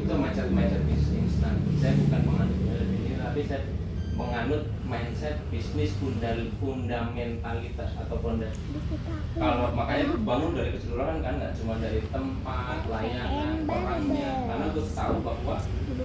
itu mindset bisnis instan. Saya bukan menganut ini, tapi saya menganut mindset bisnis fundamentalitas atau fondasi. Kalau makanya itu bangun dari keseluruhan kan, nggak cuma dari tempat, layanan, orangnya. Karena gue tahu bahwa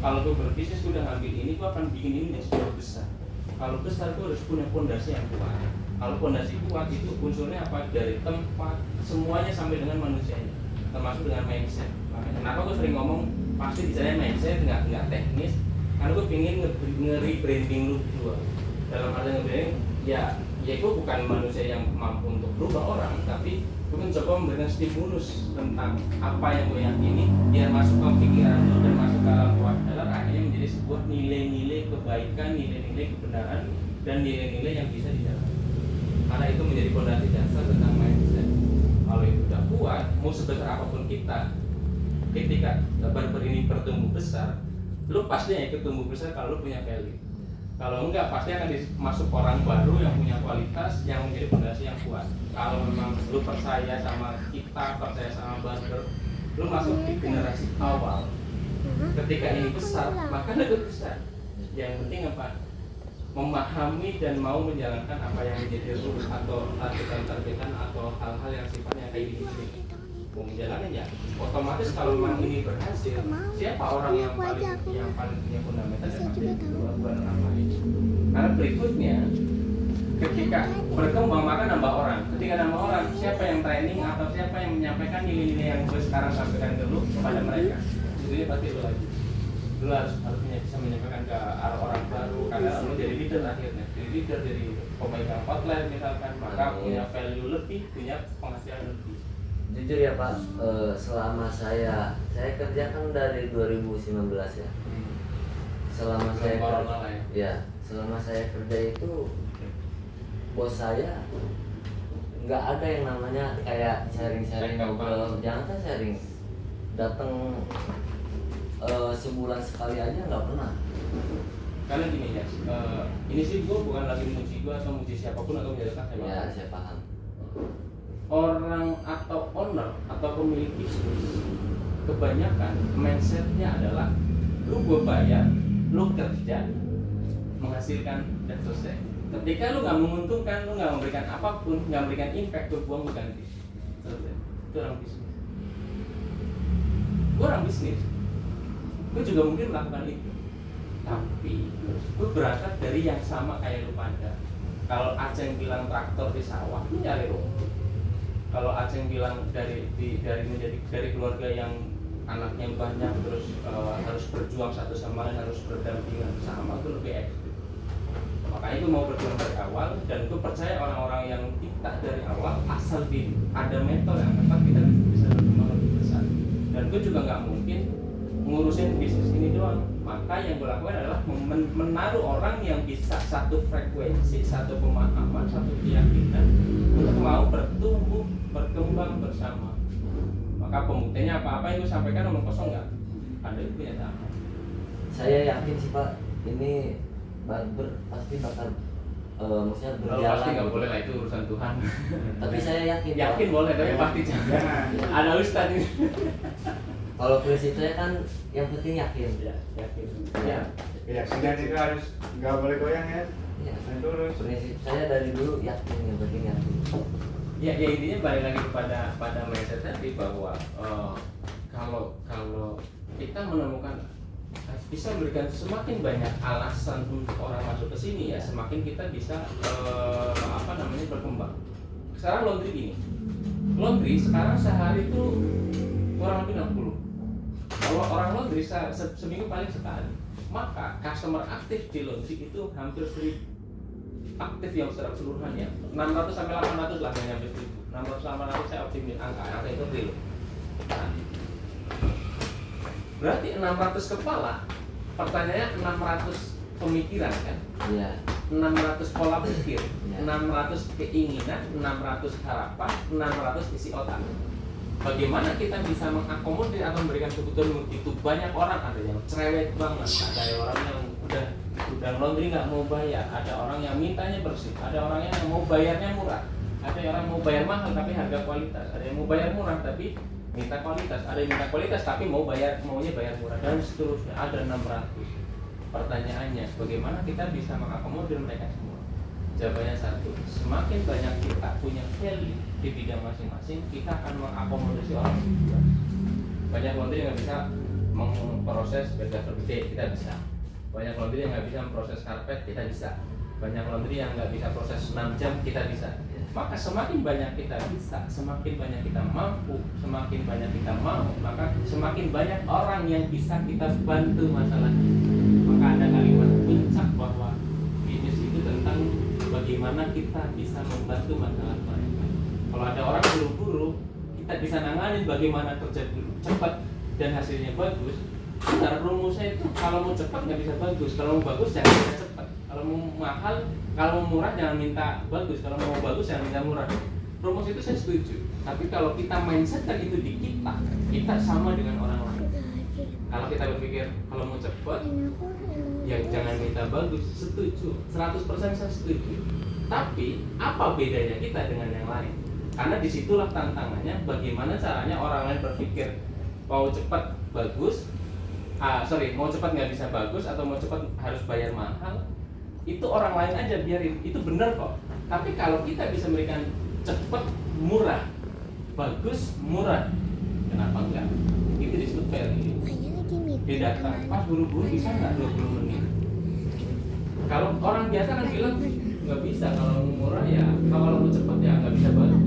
kalau gue berbisnis gue udah ngambil ini, gue akan bikin ini yang sudah besar. Kalau besar gue harus punya fondasi yang kuat. Kalau fondasi kuat itu unsurnya apa? Dari tempat, semuanya sampai dengan manusianya, termasuk dengan mindset. Makanya kenapa gue sering ngomong pasti bicaranya mindset, nggak teknis. Karena gue pengen nge-rebranding lu gue. Dalam arti nge-rebranding, ya gue bukan manusia yang mampu untuk berubah orang, tapi gue mencoba memberikan stimulus tentang apa yang gue yakini biar masuk ke pikiran lu dan masuk ke alam bawah sadar, akhirnya menjadi sebuah nilai-nilai kebaikan, nilai-nilai kebenaran, dan nilai-nilai yang bisa dijalani. Karena itu menjadi fondasi dasar tentang mindset. Kalau itu udah kuat, mau sebesar apapun kita, ketika barber ini bertumbuh besar, lu pasti ikut tumbuh besar kalau lu punya value. Kalau enggak, pasti akan masuk orang baru yang punya kualitas, yang menjadi fondasi yang kuat. Kalau memang lu percaya sama kita, percaya sama barber, lu masuk di generasi awal. Ketika ini besar, maka itu besar. Yang penting apa? Memahami dan mau menjalankan apa yang menjadi rules atau targetan atau hal-hal yang sifatnya kayak gini. Mau menjalani ya, otomatis kalau memang ini berhasil, siapa orang yang paling punya fundamental yang pasti itu bukan orang lain. Karena berikutnya, ketika berkembang maka nambah orang. Ketika nambah orang, siapa yang training atau siapa yang menyampaikan nilai-nilai yang gue sekarang sampaikan ke lu kepada mereka? Itu pasti lu lagi. Lu harus bisa menyampaikan ke orang baru karena lu jadi leader akhirnya. Jadi leader, jadi pemegang hotline misalkan, maka punya value lebih, punya penghasilan lebih. Jujur ya Pak, selama saya kerja kan dari 2019 ya. Selama selama saya kerja itu bos saya nggak ada yang namanya kayak sharing ngobrol, jangan kan sharing, datang sebulan sekali aja nggak pernah. Karena gini ya, ini sih gue bukan lagi muji gue atau muji siapapun atau menjadikan saya. Ya saya paham. Orang atau owner atau pemilik bisnis kebanyakan mindsetnya adalah lu gue bayar, lu kerja, menghasilkan dan selesai. Ketika lu nggak menguntungkan, lu nggak memberikan apapun, nggak memberikan impact, gue buang ganti. Selesai. Itu orang bisnis. Gue orang bisnis, gue juga mungkin melakukan itu. Tapi gue berangkat dari yang sama kayak lu pada. Kalau Aceh bilang traktor di sawah, lu nyari rumput. Kalau Aceh bilang dari keluarga yang anaknya banyak terus harus berjuang satu sama lain, harus berdampingan sama, itu lebih ekstrim. Makanya gue mau berjuang dari awal dan gue percaya orang-orang yang kita dari awal asal ada mentor yang tepat kita bisa berkembang lebih besar. Dan gue juga nggak mungkin ngurusin bisnis ini doang. Maka yang gue lakukan adalah menaruh orang yang bisa satu frekuensi, satu pemahaman, satu keyakinan untuk mau bertumbuh, berkembang bersama. Maka pembuktiannya apa-apa yang gue sampaikan omong kosong nggak? Ada itu kenyataan. Saya yakin sih Pak, ini barber pasti bakal maksudnya berjalan. Pasti nggak boleh lah, itu urusan Tuhan. Tapi saya yakin. Yakin Pak. Boleh, tapi pasti jangan. Ada ustadz ini. Kalau prinsip saya kan yang penting yakin. Ya, yakin. Ya, keyakinan itu harus nggak boleh goyang ya. Ya. Terus. Prinsip saya dari dulu yakin, yang penting yakin. Ya intinya balik lagi pada mindset tadi bahwa kalau kita menemukan bisa memberikan semakin banyak alasan untuk orang masuk ke sini ya, semakin kita bisa berkembang. Sekarang laundry gini, laundry sekarang sehari itu kurang lebih 60. Kalau orang laundry seminggu paling sekali, maka customer aktif di laundry itu hampir 1000 aktif yang secara keseluruhannya 600 sampai 800 lah, yang nyampe 1000. 600 sampai 800 saya optimis angka itu real. Nah, berarti 600 kepala, pertanyaannya 600 pemikiran kan? Iya. 600 pola pikir, Ya. 600 keinginan, 600 harapan, 600 isi otak. Bagaimana kita bisa mengakomodir atau memberikan kebutuhan begitu banyak orang? Ada yang cerewet banget, ada orang yang udah laundry nggak mau bayar, ada orang yang mintanya bersih, ada orang yang mau bayarnya murah, ada orang mau bayar mahal tapi harga kualitas, ada yang mau bayar murah tapi minta kualitas, ada yang minta kualitas tapi maunya bayar murah dan seterusnya, ada 600. Pertanyaannya, bagaimana kita bisa mengakomodir mereka semua? Jawabannya satu, semakin banyak kita punya value di bidang masing-masing, kita akan mengakomodasi orang juga. Banyak laundry yang nggak bisa memproses bed cover gede, kita bisa. Banyak laundry yang nggak bisa memproses karpet, kita bisa. Banyak laundry yang nggak bisa proses 6 jam, kita bisa. Maka semakin banyak kita bisa, semakin banyak kita mampu, semakin banyak kita mau, maka semakin banyak orang yang bisa kita bantu masalahnya. Maka ada kalimat puncak bahwa bisnis itu tentang bagaimana kita bisa membantu masalah mereka. Kalau ada orang buru-buru, kita bisa nanganin bagaimana kerja cepat dan hasilnya bagus. Benar, rumusnya itu kalau mau cepat nggak bisa bagus, kalau mau bagus jangan bisa cepat. Kalau mau mahal, kalau mau murah jangan minta bagus, kalau mau bagus jangan minta murah. Rumus itu saya setuju. Tapi kalau kita mindsetkan itu di kita sama dengan orang lain. Kalau kita berpikir kalau mau cepat, ya jangan minta bagus, setuju. 100% saya setuju. Tapi apa bedanya kita dengan yang lain? Karena disitulah tantangannya, bagaimana caranya orang lain berpikir mau cepat bagus, mau cepat nggak bisa bagus, atau mau cepat harus bayar mahal. Itu orang lain aja, biarin, itu benar kok. Tapi kalau kita bisa memberikan cepat, murah, bagus, murah, kenapa enggak? Itu disebut value. Dia datang pas buru-buru, bisa nggak 20 menit? Kalau orang biasa kan bilang nggak bisa, kalau murah ya, kalau mau cepat ya nggak bisa banget.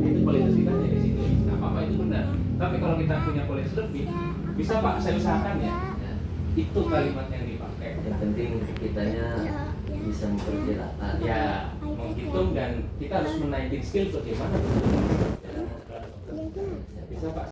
Itu kualitas kita dari situ. Nggak apa-apa, itu benar. Tapi kalau kita punya kualitas lebih, bisa Pak, saya usahakan ya. Itu kalimat yang dipakai. Yang penting kitanya bisa memperkirakan. Ya, menghitung, dan kita harus menaikin skill bagaimana. Bisa Pak.